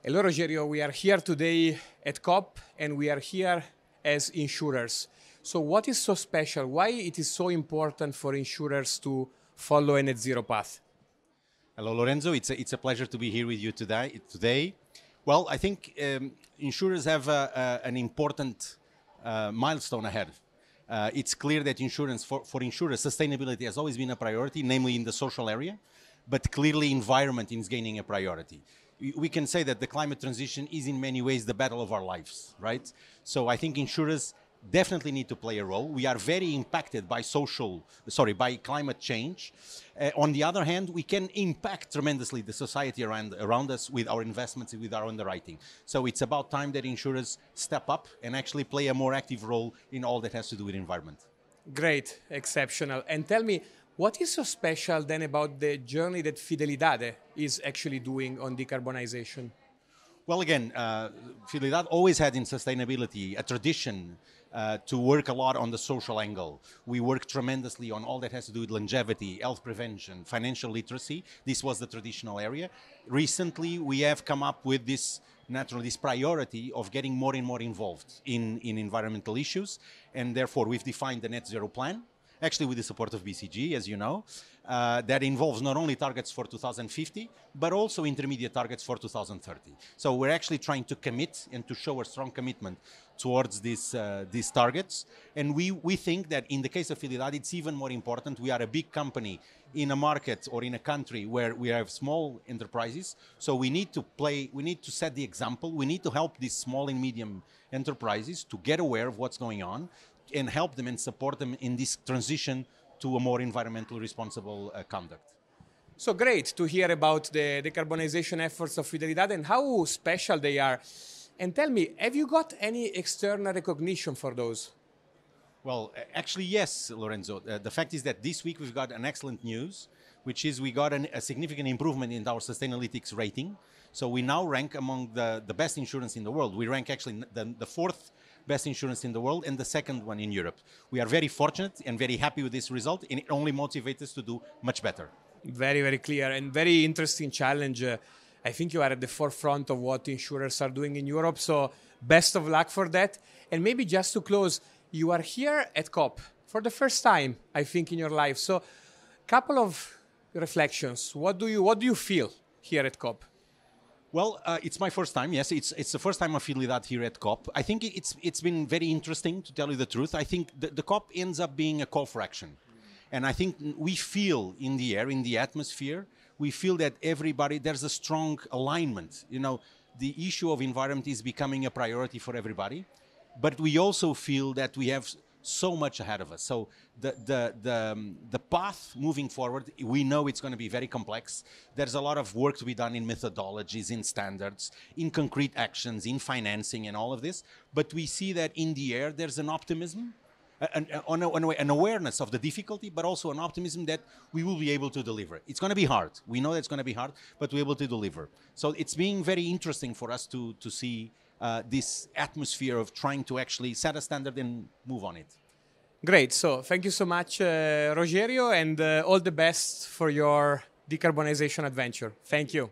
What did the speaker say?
Hello, Rogerio. We are here today at COP, and we are here as insurers. So what is so special? Why it is so important for insurers to follow a net zero path? Hello, Lorenzo. It's a pleasure to be here with you today. Well, I think insurers have an important milestone ahead. It's clear that for insurers, sustainability has always been a priority, namely in the social area, but clearly environment is gaining a priority. We can say that the climate transition is in many ways the battle of our lives, right? So I think insurers definitely need to play a role. We are very impacted by by climate change. On the other hand, we can impact tremendously the society around us with our investments and with our underwriting. So it's about time that insurers step up and actually play a more active role in all that has to do with environment. Great, exceptional. And tell me, what is so special then about the journey that Fidelidade is actually doing on decarbonization? Well, again, Fidelidade always had in sustainability a tradition to work a lot on the social angle. We work tremendously on all that has to do with longevity, health prevention, financial literacy. This was the traditional area. Recently, we have come up with this priority of getting more and more involved in environmental issues, and therefore we've defined the net zero plan, actually with the support of BCG, as you know, that involves not only targets for 2050, but also intermediate targets for 2030. So we're actually trying to commit and to show a strong commitment towards these targets. And we think that in the case of Fidelidade, it's even more important. We are a big company in a market or in a country where we have small enterprises. So we need to set the example. We need to help these small and medium enterprises to get aware of what's going on and help them and support them in this transition to a more environmentally responsible conduct. So great to hear about the decarbonization efforts of Fidelidade and how special they are. And tell me, have you got any external recognition for those? Well, actually, yes, Lorenzo. The fact is that this week we've got an excellent news, which is we got a significant improvement in our Sustainalytics rating. So we now rank among the best insurance in the world. We rank actually the fourth best insurance in the world and the second one in Europe. We are very fortunate and very happy with this result, and it only motivates us to do much better. Very, very clear and very interesting challenge. I think you are at the forefront of what insurers are doing in Europe, so best of luck for that. And maybe just to close, you are here at COP for the first time, I think, in your life. So couple of reflections. What do you feel here at COP? Well, it's my first time. Yes, it's the first time I feel that here at COP. I think it's been very interesting, to tell you the truth. I think the COP ends up being a call for action. And I think we feel in the air, in the atmosphere, we feel that there's a strong alignment. You know, the issue of environment is becoming a priority for everybody. But we also feel that we have so much ahead of us. So the path moving forward, we know it's going to be very complex. There's a lot of work to be done in methodologies, in standards, in concrete actions, in financing and all of this. But we see that in the air, there's an optimism, an awareness of the difficulty, but also an optimism that we will be able to deliver. It's going to be hard. We know that it's going to be hard, but we're able to deliver. So it's being very interesting for us to see this atmosphere of trying to actually set a standard and move on it. Great. So thank you so much, Rogerio, and all the best for your decarbonization adventure. Thank you.